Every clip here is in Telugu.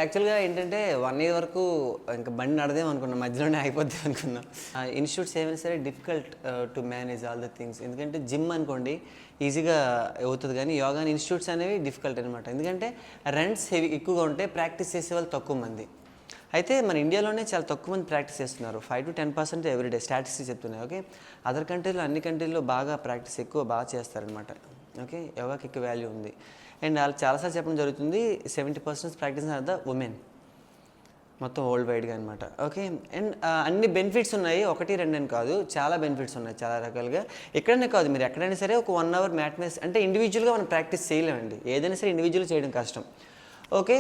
యాక్చువల్‌గా ఏంటంటే 1 ఇయర్ వరకు ఇంక బండి నడదేమో అనుకున్నా. మధ్యలోనే ఆగిపోద్దేమో అనుకున్నా. ఇన్‌స్టిట్యూట్స్ ఏమైనా సరే difficult to manage all the things. ఎందుకంటే జిమ్ అనుకోండి ఈజీగా అవుతది గానీ, యోగా ఇన్‌స్టిట్యూట్స్ అనేవి డిఫికల్ట్ అనమాట. ఎందుకంటే రెంట్స్ ఎక్కువగా ఉంటాయి. ప్రాక్టీస్ చేసేవాళ్ళు తక్కువ మంది. అయితే మన ఇండియాలోనే చాలా తక్కువ మంది ప్రాక్టీస్ చేస్తున్నారు. 5-10% ఎవ్రీడే స్టాటిస్టిక్స్ చెప్తున్నాయి. ఓకే. అదర్ కంట్రీలో అన్ని కంట్రీల్లో బాగా ప్రాక్టీస్ బాగా చేస్తారనమాట. ఓకే. యోగాకి ఎక్కువ వాల్యూ ఉంది. అండ్ వాళ్ళు చాలాసార్లు చెప్పడం జరుగుతుంది 70% ప్రాక్టీస్ ఆర్ ద ఉమెన్ మొత్తం వరల్డ్ వైడ్గా అనమాట. ఓకే. అండ్ అన్ని బెనిఫిట్స్ ఉన్నాయి. 1, 2 అని కాదు, చాలా బెనిఫిట్స్ ఉన్నాయి చాలా రకాలుగా. ఎక్కడనే కాదు, మీరు ఎక్కడైనా సరే ఒక 1 అవర్ మ్యాట్ మీద అంటే ఇండివిజువల్గా మనం ప్రాక్టీస్ చేయలేమండి. ఏదైనా సరే ఇండివిజువల్ చేయడం కష్టం. ఓకే.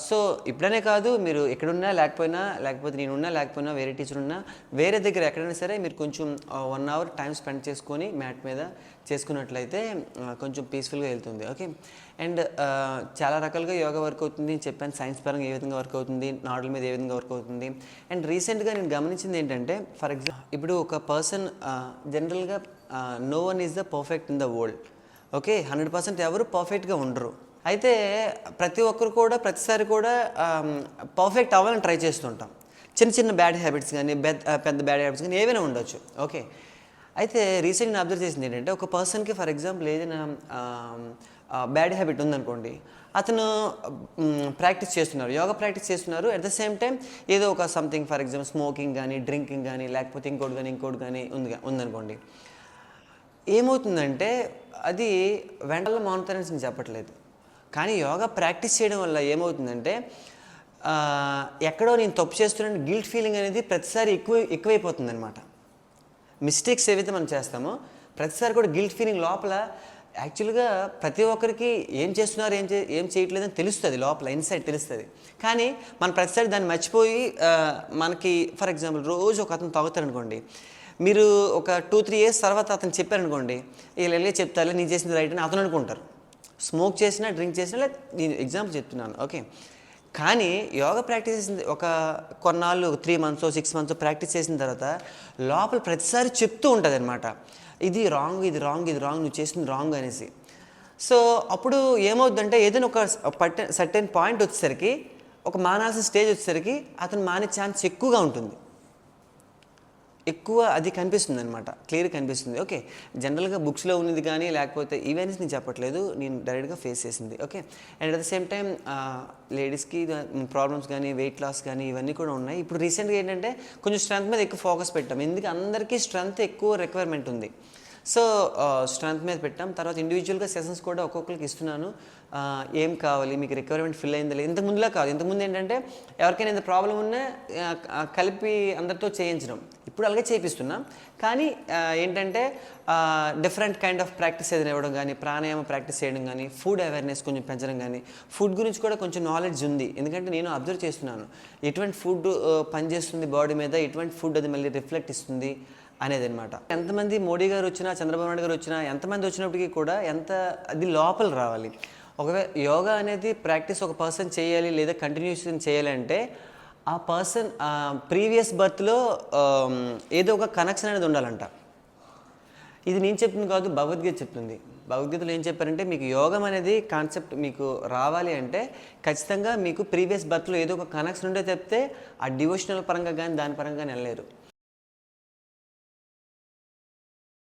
సో ఇప్పుడనే కాదు, మీరు ఎక్కడున్నా లేకపోయినా, లేకపోతే నేనున్నా లేకపోయినా, వేరే టీచర్ ఉన్నా, వేరే దగ్గర ఎక్కడైనా సరే మీరు కొంచెం 1 అవర్ టైం స్పెండ్ చేసుకొని మ్యాట్ మీద చేసుకున్నట్లయితే కొంచెం పీస్ఫుల్గా వెళ్తుంది. ఓకే. అండ్ చాలా రకాలుగా యోగా వర్క్ అవుతుంది చెప్పాను. సైన్స్ పరంగా ఏ విధంగా వర్క్ అవుతుంది, నాడుల మీద ఏ విధంగా వర్క్ అవుతుంది. అండ్ రీసెంట్గా నేను గమనించింది ఏంటంటే, ఫర్ ఎగ్జాంపుల్ ఇప్పుడు ఒక పర్సన్ జనరల్గా no one is the perfect in the world. Okay. 100% ఎవరు పర్ఫెక్ట్గా ఉండరు. అయితే ప్రతి ఒక్కరు కూడా ప్రతిసారి కూడా పర్ఫెక్ట్ అవ్వాలని ట్రై చేస్తుంటాం. చిన్న చిన్న బ్యాడ్ హ్యాబిట్స్ కానీ పెద్ద బ్యాడ్ హ్యాబిట్స్ కానీ ఏవైనా ఉండొచ్చు. ఓకే. అయితే రీసెంట్గా నేను అబ్జర్వ్ చేసింది ఏంటంటే, ఒక పర్సన్కి ఫర్ ఎగ్జాంపుల్ ఏదైనా బ్యాడ్ హ్యాబిట్ ఉందనుకోండి, అతను ప్రాక్టీస్ చేస్తున్నారు, యోగా ప్రాక్టీస్ చేస్తున్నారు. అట్ ద సేమ్ టైం ఏదో ఒక సంథింగ్ ఫర్ ఎగ్జాంపుల్ స్మోకింగ్ కానీ, డ్రింకింగ్ కానీ, లేకపోతే ఇంకోటి కానీ ఉందనుకోండి. ఏమవుతుందంటే అది వెంటనే మానిటరెన్స్ నేను చెప్పట్లేదు, కానీ యోగా ప్రాక్టీస్ చేయడం వల్ల ఏమవుతుందంటే ఎక్కడో నేను తప్పు చేస్తున్నాను గిల్ట్ ఫీలింగ్ అనేది ప్రతిసారి ఎక్కువైపోతుంది అనమాట. మిస్టేక్స్ ఏవైతే మనం చేస్తామో ప్రతిసారి కూడా గిల్ట్ ఫీలింగ్ లోపల యాక్చువల్గా ప్రతి ఒక్కరికి ఏం చేస్తున్నారు ఏం చేయట్లేదని తెలుస్తుంది, లోపల ఇన్సైడ్ తెలుస్తుంది. కానీ మనం ప్రతిసారి దాన్ని మర్చిపోయి మనకి ఫర్ ఎగ్జాంపుల్ రోజు ఒక అతను తాగుతారు అనుకోండి, మీరు ఒక 2-3 ఇయర్స్ తర్వాత అతను చెప్పారనుకోండి, వీళ్ళు చెప్తారు నీ చేసింది రైట్ అని అతను అనుకుంటారు. స్మోక్ చేసినా డ్రింక్ చేసినా నేను ఎగ్జాంపుల్ చెప్తున్నాను. ఓకే. కానీ యోగా ప్రాక్టీస్ చేసింది ఒక కొన్నాళ్ళు 3 మంత్స్ 6 మంత్స్ ప్రాక్టీస్ చేసిన తర్వాత లోపల ప్రతిసారి చెప్తూ ఉంటుంది అనమాట, ఇది రాంగ్ నువ్వు చేసింది రాంగ్ అనేసి. సో అప్పుడు ఏమవుతుందంటే ఏదైనా ఒక సర్టెన్ పాయింట్ వచ్చేసరికి, ఒక మానాల్సిన స్టేజ్ వచ్చేసరికి అతను మానే ఛాన్స్ ఎక్కువగా ఉంటుంది. ఎక్కువ అది కనిపిస్తుంది అనమాట, క్లియర్గా కనిపిస్తుంది. ఓకే. జనరల్గా బుక్స్లో ఉన్నది కానీ లేకపోతే ఈవెంట్స్ నేను చెప్పట్లేదు, నేను డైరెక్ట్గా ఫేస్ చేసింది. Okay. And at the same time లేడీస్కి ప్రాబ్లమ్స్ కానీ వెయిట్ లాస్ కానీ ఇవన్నీ కూడా ఉన్నాయి. ఇప్పుడు రీసెంట్గా ఏంటంటే కొంచెం స్ట్రెంత్ మీద ఎక్కువ ఫోకస్ పెట్టాం, ఎందుకు అందరికీ స్ట్రెంత్ ఎక్కువ రిక్వైర్మెంట్ ఉంది. సో స్ట్రెంత్ మీద పెట్టాం. తర్వాత ఇండివిజువల్గా సెషన్స్ కూడా ఒక్కొక్కరికి ఇస్తున్నాను. ఏం కావాలి మీకు, రిక్వైర్మెంట్ ఫిల్ అయిందా లేదు. ఇంతకుముందులా కాదు, ఇంతకుముందు ఏంటంటే ఎవరికైనా ఇంత ప్రాబ్లం ఉన్నా కలిపి అందరితో చేయించడం. ఇప్పుడు అలాగే చేపిస్తున్నాం, కానీ ఏంటంటే డిఫరెంట్ కైండ్ ఆఫ్ ప్రాక్టీస్ ఏదైనా ఇవ్వడం కానీ, ప్రాణాయామ ప్రాక్టీస్ చేయడం కానీ, ఫుడ్ అవేర్నెస్ కొంచెం పెంచడం కానీ. ఫుడ్ గురించి కూడా కొంచెం నాలెడ్జ్ ఉంది, ఎందుకంటే నేను అబ్జర్వ్ చేస్తున్నాను ఎటువంటి ఫుడ్ పనిచేస్తుంది బాడీ మీద, ఎటువంటి ఫుడ్ అది మళ్ళీ రిఫ్లెక్ట్ ఇస్తుంది అనేది అనమాట. ఎంతమంది మోడీ గారు వచ్చినా, చంద్రబాబు నాయుడు గారు వచ్చినా, ఎంతమంది వచ్చినప్పటికీ కూడా అది లోపల రావాలి. ఒకవేళ యోగా అనేది ప్రాక్టీస్ ఒక పర్సన్ చేయాలి లేదా కంటిన్యూషన్ చేయాలి అంటే ఆ పర్సన్ ప్రీవియస్ బర్త్లో ఏదో ఒక కనెక్షన్ అనేది ఉండాలంట. ఇది నేను చెప్తుంది కాదు, భగవద్గీత చెప్తుంది. భగవద్గీతలో ఏం చెప్పారంటే, మీకు యోగం అనేది కాన్సెప్ట్ మీకు రావాలి అంటే ఖచ్చితంగా మీకు ప్రీవియస్ బర్త్లో ఏదో ఒక కనెక్షన్ ఉండే చెప్తే ఆ డివోషనల్ పరంగా కానీ దాని పరంగా కానీ వెళ్ళలేరు.